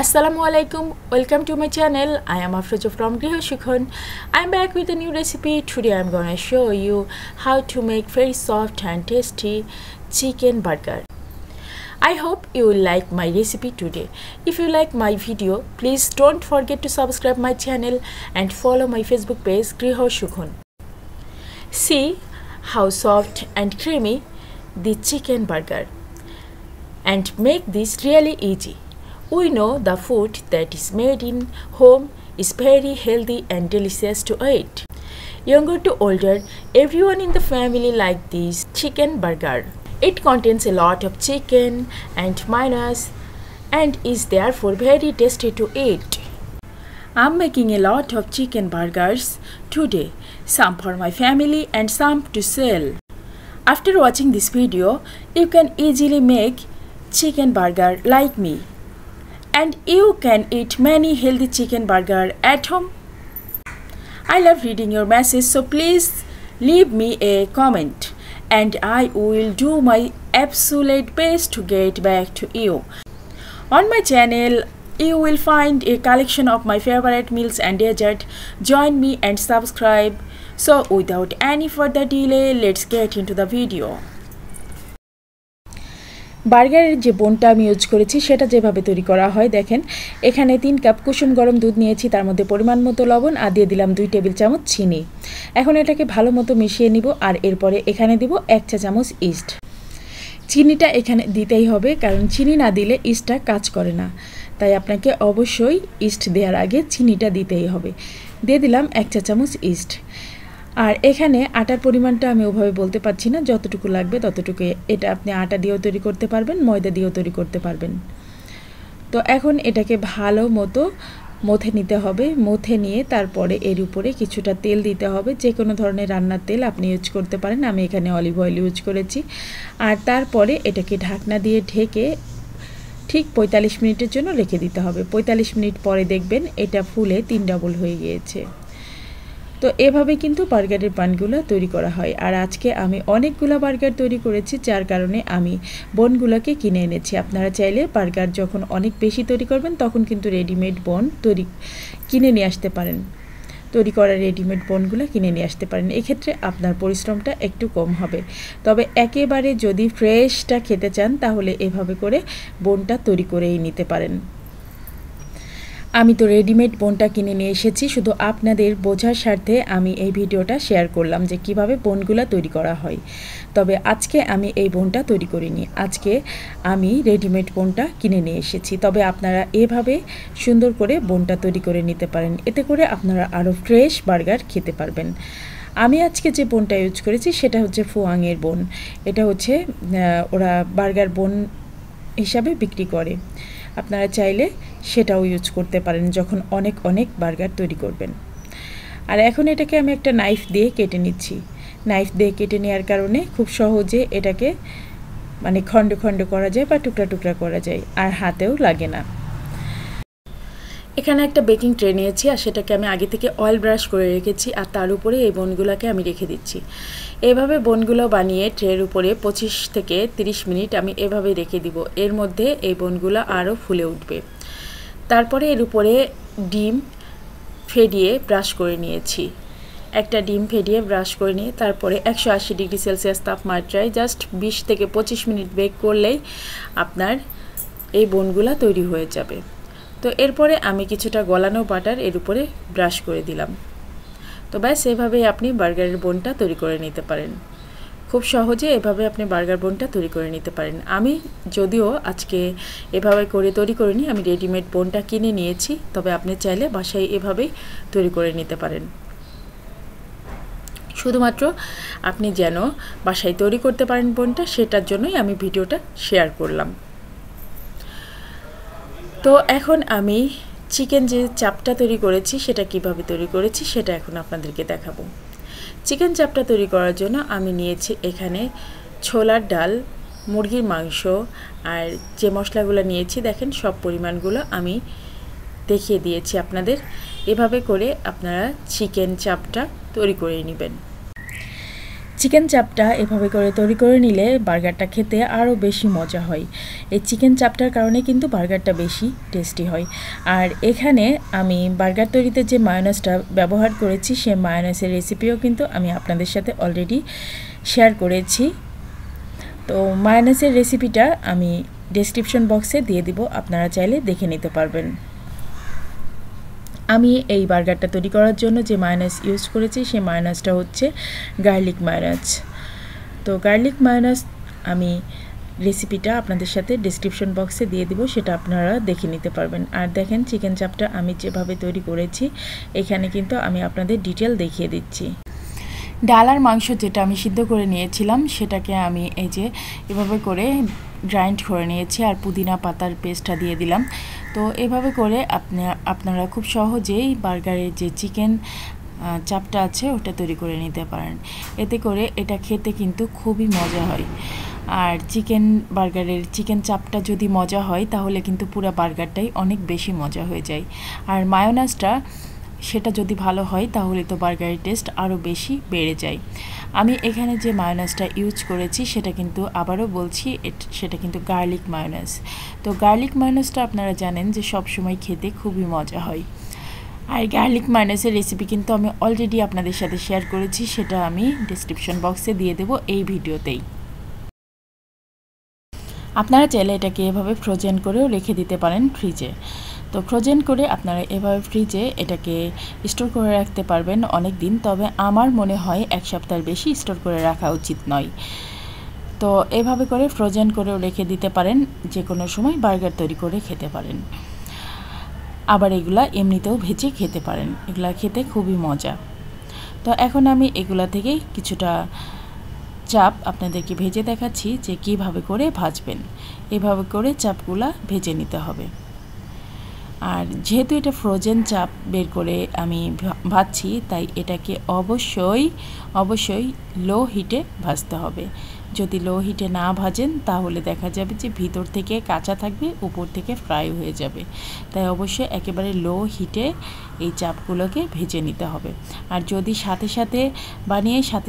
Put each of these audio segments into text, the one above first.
Assalamualaikum, welcome to my channel. I am Afroza from Griho Sukhon. I am back with a new recipe. Today I am gonna show you how to make very soft and tasty chicken burger. I hope you will like my recipe today. If you like my video, please don't forget to subscribe my channel and follow my Facebook page Griho Sukhon. See how soft and creamy the chicken burger, and make this really easy. We know the food that is made in home is very healthy and delicious to eat. Younger to older, everyone in the family likes this chicken burger. It contains a lot of chicken and mayonnaise and is therefore very tasty to eat. I'm making a lot of chicken burgers today, some for my family and some to sell. After watching this video, you can easily make chicken burger like me. And you can eat many healthy chicken burger at home. I love reading your message, so please leave me a comment and I will do my absolute best to get back to you. On my channel, you will find a collection of my favorite meals and dessert. Join me and subscribe. So without any further delay, let's get into the video. বার্গারের যে বোনটা আমি use করেছি সেটা যেভাবে তৈরি করা হয় দেখেন, এখানে 3 কাপ কুসুম গরম দুধ নিয়েছি, তার মধ্যে পরিমাণ মতো লবণ আর দিয়ে দিলাম 2 টেবিল চামচ চিনি। এখন এটাকে ভালো মতো মিশিয়ে নিব আর এরপরে এখানে দিব 1 চা চামচ ইস্ট। চিনিটা এখানে দিতেই হবে, কারণ চিনি না দিলে ইস্টটা কাজ করে না, তাই আপনাকে অবশ্যই ইস্ট দেওয়ার আগে চিনিটা দিতেই হবে। দিয়ে দিলাম 1 চা চামচ ইস্ট। আর এখানে আটার পরিমাণটা আমি ওভাবে বলতে পারছি না, যতটুকু লাগবে ততটুকু। এটা আপনি আটা দিয়েও তৈরি করতে পারবেন, ময়দা দিয়েও তৈরি করতে পারবেন। তো এখন এটাকে ভালো মতো মথে নিতে হবে। মথে নিয়ে তারপরে এর উপরে কিছুটা তেল দিতে হবে, যে কোনো ধরনের রান্নার তেল আপনি ইউজ করতে পারেন, আমি এখানে অলিভ অয়েল ইউজ করেছি। আর তারপরে এটাকে ঢাকনা দিয়ে ঢেকে ঠিক 45 মিনিটের জন্য রেখে দিতে হবে। 45 মিনিট পরে দেখবেন এটা ফুলে 3 ডাবল হয়ে গিয়েছে। তো এভাবে কিন্তু বার্গারের বানগুলো তৈরি করা হয়। আর আজকে আমি অনেকগুলো বার্গার তৈরি করেছি, যার কারণে আমি বনগুলোকে কিনে এনেছি। আপনারা চাইলে বার্গার যখন অনেক বেশি তৈরি করবেন তখন কিন্তু রেডিমেড বন কিনে নিয়ে আসতে পারেন। তৈরি করা রেডিমেড বনগুলো কিনে নিয়ে আসতে পারেন। এক্ষেত্রে আপনার পরিশ্রমটা একটু কম হবে। তবে একেবারে যদি ফ্রেশটা খেতে চান তাহলে এভাবে করে বনটা তৈরি করেই নিতে পারেন। আমি তো রেডিমেড বোনটা কিনে নিয়ে এসেছি, শুধু আপনাদের বোঝার স্বার্থে আমি এই ভিডিওটা শেয়ার করলাম যে কিভাবে বোনগুলো তৈরি করা হয়। তবে আজকে আমি এই বোনটা তৈরি করিনি, আজকে আমি রেডিমেড বোনটা কিনে নিয়ে এসেছি। তবে আপনারা এভাবে সুন্দর করে বোনটা তৈরি করে নিতে পারেন, এতে করে আপনারা আরও ফ্রেশ বার্গার খেতে পারবেন। আমি আজকে যে বোনটা ইউজ করেছি সেটা হচ্ছে ফুয়াংয়ের বোন। এটা হচ্ছে ওরা বার্গার বোন হিসাবে বিক্রি করে, আপনারা চাইলে সেটাও ইউজ করতে পারেন যখন অনেক বার্গার তৈরি করবেন। আর এখন এটাকে আমি একটা নাইফ দিয়ে কেটে নিচ্ছি। নাইফ দিয়ে কেটে নেওয়ার কারণে খুব সহজে এটাকে খণ্ড খণ্ড করা যায় বা টুকরা টুকরা করা যায়, আর হাতেও লাগে না। এখানে একটা বেকিং ট্রে নিয়েছি আর সেটাকে আমি আগে থেকে অয়েল ব্রাশ করে রেখেছি, আর তার উপরে এই বোনগুলোকে আমি রেখে দিচ্ছি। এভাবে বোনগুলো বানিয়ে ট্রের উপরে 25 থেকে 30 মিনিট আমি এভাবে রেখে দিব। এর মধ্যে এই বোনগুলো আরও ফুলে উঠবে। তারপরে এর উপরে ডিম ফেটিয়ে ব্রাশ করে নিয়েছি। একটা ডিম ফেটিয়ে ব্রাশ করে নিয়ে তারপরে 180 ডিগ্রি সেলসিয়াস তাপমাত্রায় জাস্ট 20 থেকে 25 মিনিট বেক করলেই আপনার এই বোনগুলো তৈরি হয়ে যাবে। তো এরপরে আমি কিছুটা গলানো বাটার এর উপরে ব্রাশ করে দিলাম। তো ব্যাস এভাবেই আপনি বার্গারের বোনটা তৈরি করে নিতে পারেন। খুব সহজে এভাবে আপনি বার্গার বোনটা তৈরি করে নিতে পারেন। আমি যদিও আজকে এভাবে করে তৈরি করিনি, আমি রেডিমেড বোনটা কিনে নিয়েছি, তবে আপনি চাইলে বাসায় এভাবেই তৈরি করে নিতে পারেন। শুধুমাত্র আপনি যেন বাসায় তৈরি করতে পারেন বোনটা, সেটার জন্যই আমি ভিডিওটা শেয়ার করলাম। তো এখন আমি চিকেন যে চাপটা তৈরি করেছি সেটা কিভাবে তৈরি করেছি সেটা এখন আপনাদেরকে দেখাবো। চিকেন চাপটা তৈরি করার জন্য আমি নিয়েছি এখানে ছোলার ডাল, মুরগির মাংস আর যে মশলাগুলো নিয়েছি দেখেন সব পরিমাণগুলো আমি দেখিয়ে দিয়েছি আপনাদের। এভাবে করে আপনারা চিকেন চাপটা তৈরি করে নেবেন। চিকেন চাপটা এভাবে করে তৈরি করে নিলে বার্গারটা খেতে আরও বেশি মজা হয়। এই চিকেন চাপটার কারণে কিন্তু বার্গারটা বেশি টেস্টি হয়। আর এখানে আমি বার্গার তৈরিতে যে মায়োনেজটা ব্যবহার করেছি সেই মায়োনেজের রেসিপিও কিন্তু আমি আপনাদের সাথে অলরেডি শেয়ার করেছি। তো মায়োনেজের রেসিপিটা আমি ডেসক্রিপশন বক্সে দিয়ে দিব, আপনারা চাইলে দেখে নিতে পারবেন। আমি এই বার্গারটা তৈরি করার জন্য যে মায়োনেজ ইউজ করেছি সেই মায়োনেজটা হচ্ছে গার্লিক মায়োনেজ। তো গার্লিক মায়োনেজ আমি রেসিপিটা আপনাদের সাথে ডেসক্রিপশন বক্সে দিয়ে দিব, সেটা আপনারা দেখে নিতে পারবেন। আর দেখেন চিকেন চাপটা আমি যেভাবে তৈরি করেছি এখানে কিন্তু আমি আপনাদের ডিটেল দেখিয়ে দিচ্ছি। ডাল আর মাংস যেটা আমি সিদ্ধ করে নিয়েছিলাম সেটাকে আমি এই যে এভাবে করে গ্রাইন্ড করে নিয়েছি আর পুদিনা পাতার পেস্টটা দিয়ে দিলাম। তো এভাবে করে আপনারা খুব সহজেই বার্গারের যে চিকেন চাপটা আছে ওটা তৈরি করে নিতে পারেন। এতে করে এটা খেতে কিন্তু খুবই মজা হয়। আর বার্গারের চিকেন চাপটা যদি মজা হয় তাহলে কিন্তু পুরো বার্গারটাই অনেক বেশি মজা হয়ে যায়। আর মায়োনেজটা সেটা যদি ভালো হয় তাহলে তো বার্গারের টেস্ট আরও বেশি বেড়ে যায়। আমি এখানে যে মায়োনেজটা ইউজ করেছি সেটা কিন্তু আবারও বলছি সেটা কিন্তু গার্লিক মায়োনেজ। তো গার্লিক মায়োনেজটা আপনারা জানেন যে সব সময় খেতে খুবই মজা হয়। আর গার্লিক মায়োনেজের রেসিপি কিন্তু আমি অলরেডি আপনাদের সাথে শেয়ার করেছি, সেটা আমি ডেসক্রিপশন বক্সে দিয়ে দেব এই ভিডিওতেই। আপনারা চাইলে এটাকে এভাবে ফ্রোজেন করেও রেখে দিতে পারেন ফ্রিজে। তো ফ্রোজেন করে আপনারা এভাবে ফ্রিজে এটাকে স্টোর করে রাখতে পারবেন অনেক দিন। তবে আমার মনে হয় 1 সপ্তাহের বেশি স্টোর করে রাখা উচিত নয়। তো এভাবে করে ফ্রোজেন করেও রেখে দিতে পারেন, যে কোনো সময় বার্গার তৈরি করে খেতে পারেন। আবার এগুলা এমনিতেও ভেজে খেতে পারেন, এগুলা খেতে খুবই মজা। তো এখন আমি এগুলা থেকে কিছুটা চাপ আপনাদেরকে ভেজে দেখাচ্ছি যে কিভাবে করে ভাজবেন। এভাবে করে চাপগুলা ভেজে নিতে হবে। আর যেহেতু এটা ফ্রোজেন চাপ বের করে আমি ভাজছি, তাই এটাকে অবশ্যই লো হিটে ভাজতে হবে। যদি লো হিটে না ভাজেন তাহলে দেখা যাবে যে ভিতর থেকে কাঁচা থাকবে, উপর থেকে ফ্রাই হয়ে যাবে। তাই অবশ্যই একেবারে লো হিটে এই চাপগুলোকে ভেজে নিতে হবে। আর যদি সাথে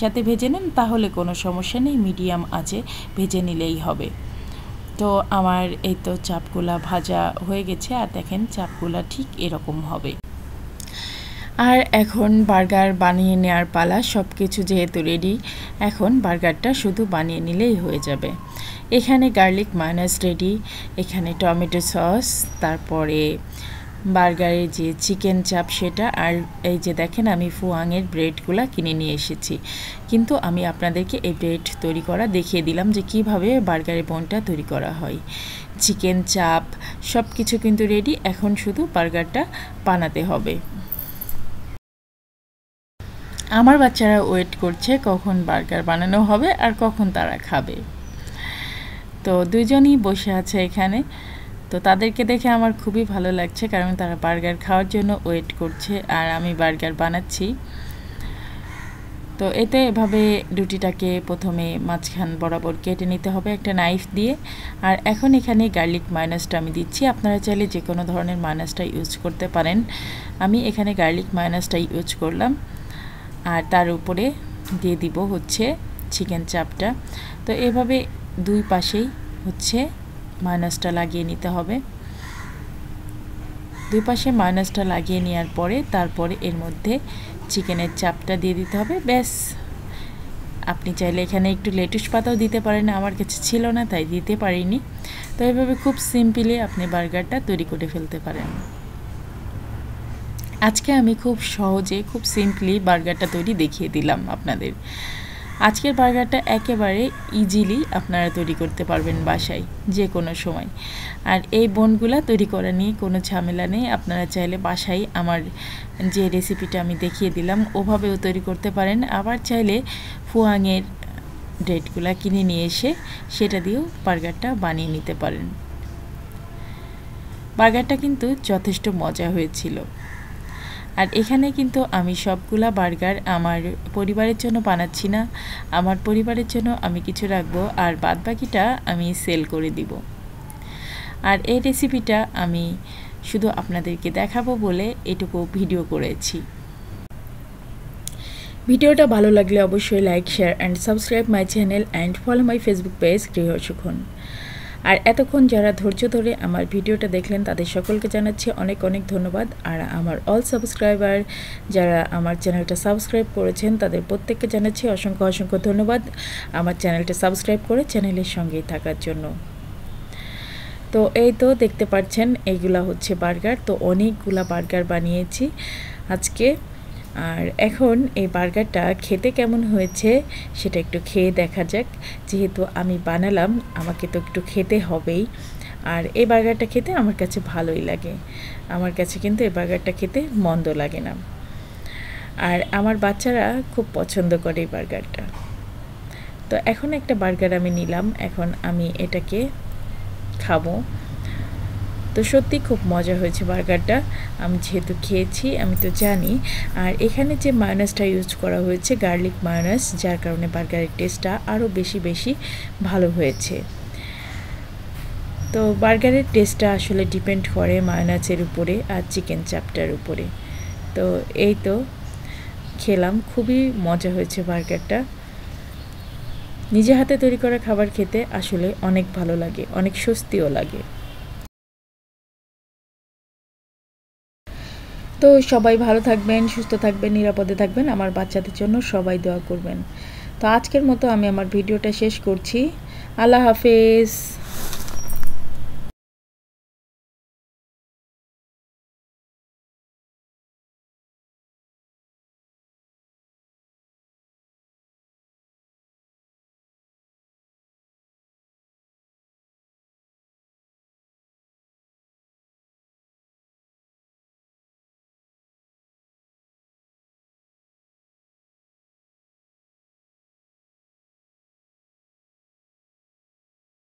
সাথে ভেজে নেন তাহলে কোনো সমস্যা নেই, মিডিয়াম আঁচে ভেজে নিলেই হবে। তো আমার এই তো চাপগুলা ভাজা হয়ে গেছে, আর দেখেন চাপগুলা ঠিক এরকম হবে। আর এখন বার্গার বানিয়ে নেওয়ার পালা। সব কিছু যেহেতু রেডি, এখন বার্গারটা শুধু বানিয়ে নিলেই হয়ে যাবে। এখানে গার্লিক মায়োনেজ রেডি, এখানে টমেটো সস, তারপরে বার্গারের যে চিকেন চাপ সেটা, আর এই যে দেখেন আমি ফুয়াংয়ের ব্রেডগুলো কিনে নিয়ে এসেছি। কিন্তু আমি আপনাদেরকে এই ব্রেড তৈরি করা দেখিয়ে দিলাম যে কিভাবে বার্গারের বোনটা তৈরি করা হয়। চিকেন চাপ সব কিছু কিন্তু রেডি, এখন শুধু বার্গারটা বানাতে হবে। আমার বাচ্চারা ওয়েট করছে কখন বার্গার বানানো হবে আর কখন তারা খাবে। তো দুজনই বসে আছে এখানে। তো তাদেরকে দেখে আমার খুবই ভালো লাগছে, কারণ তারা বার্গার খাওয়ার জন্য ওয়েট করছে আর আমি বার্গার বানাচ্ছি। তো এতে এভাবে রুটিটাকে প্রথমে মাঝখান বরাবর কেটে নিতে হবে একটা নাইফ দিয়ে। আর এখন এখানে গার্লিক মায়োনেজটা আমি দিচ্ছি, আপনারা চাইলে যে কোনো ধরনের মায়োনেজটা ইউজ করতে পারেন। আমি এখানে গার্লিক মায়োনেজটা ইউজ করলাম। আর তার উপরে দিয়ে দিব হচ্ছে চিকেন চাপটা। তো এভাবে দুই পাশেই হচ্ছে মায়োনেজটা লাগিয়ে নিতে হবে। দুই পাশে মায়োনেজটা লাগিয়ে নেওয়ার পরে তারপরে এর মধ্যে চিকেনের চাপটা দিয়ে দিতে হবে। ব্যাস, আপনি চাইলে এখানে একটু লেটুস পাতাও দিতে পারেন, আমার কাছে ছিল না তাই দিতে পারিনি। তো এভাবে খুব সিম্পলি আপনি বার্গারটা তৈরি করে ফেলতে পারেন। আজকে আমি খুব সহজে খুব সিম্পলি বার্গারটা তৈরি দেখিয়ে দিলাম আপনাদের। আজকের বার্গারটা একেবারে ইজিলি আপনারা তৈরি করতে পারবেন বাসায় যে কোনো সময়। আর এই বোনগুলা তৈরি করা নিয়ে কোনো ঝামেলা নেই, আপনারা চাইলে বাসায় আমার যে রেসিপিটা আমি দেখিয়ে দিলাম ওভাবেও তৈরি করতে পারেন। আবার চাইলে ফুয়াংয়ের ব্রেডগুলা কিনে নিয়ে এসে সেটা দিয়েও বার্গারটা বানিয়ে নিতে পারেন। বার্গারটা কিন্তু যথেষ্ট মজা হয়েছিল। আর এখানে কিন্তু আমি সবগুলা বার্গার আমার পরিবারের জন্য বানাচ্ছি না, আমার পরিবারের জন্য আমি কিছু রাখবো আর বাদবাকিটা আমি সেল করে দিব। আর এই রেসিপিটা আমি শুধু আপনাদেরকে দেখাবো বলে এটুকু ভিডিও করেছি। ভিডিওটা ভালো লাগলে অবশ্যই like, share and subscribe my channel and follow my Facebook page Grihasukhan. আর এতক্ষণ যারা ধৈর্য ধরে আমার ভিডিওটা দেখলেন তাদের সকলকে জানাচ্ছি অনেক অনেক ধন্যবাদ। আর আমার অল সাবস্ক্রাইবার যারা আমার চ্যানেলটা সাবস্ক্রাইব করেছেন তাদের প্রত্যেককে জানাচ্ছি অসংখ্য অসংখ্য ধন্যবাদ আমার চ্যানেলটা সাবস্ক্রাইব করে চ্যানেলের সঙ্গেই থাকার জন্য। তো এই তো দেখতে পাচ্ছেন এইগুলা হচ্ছে বার্গার। তো অনেকগুলা বার্গার বানিয়েছি আজকে। আর এখন এই বার্গারটা খেতে কেমন হয়েছে সেটা একটু খেয়ে দেখা যাক। যেহেতু আমি বানালাম আমাকে তো একটু খেতে হবেই। আর এই বার্গারটা খেতে আমার কাছে ভালোই লাগে, আমার কাছে কিন্তু এই বার্গারটা খেতে মন্দ লাগে না। আর আমার বাচ্চারা খুব পছন্দ করে এই বার্গারটা। তো এখন একটা বার্গার আমি নিলাম, এখন আমি এটাকে খাবো। তো সত্যি খুব মজা হয়েছে বার্গারটা, আমি যেহেতু খেয়েছি আমি তো জানি। আর এখানে যে মায়োনেজটা ইউজ করা হয়েছে গার্লিক মায়োনেজ, যার কারণে বার্গারের টেস্টটা আরও বেশি ভালো হয়েছে। তো বার্গারের টেস্টটা আসলে ডিপেন্ড করে মায়োনেজের উপরে আর চিকেন চাপটার উপরে। তো এই তো খেলাম, খুবই মজা হয়েছে বার্গারটা। নিজে হাতে তৈরি করা খাবার খেতে আসলে অনেক ভালো লাগে, অনেক স্বস্তিও লাগে। তো সবাই ভালো থাকবেন, সুস্থ থাকবেন, নিরাপদে থাকবেন, আমার বাচ্চাদের জন্য সবাই দোয়া করবেন। তো আজকের মতো আমি আমার ভিডিওটা শেষ করছি। আল্লাহ হাফেজ।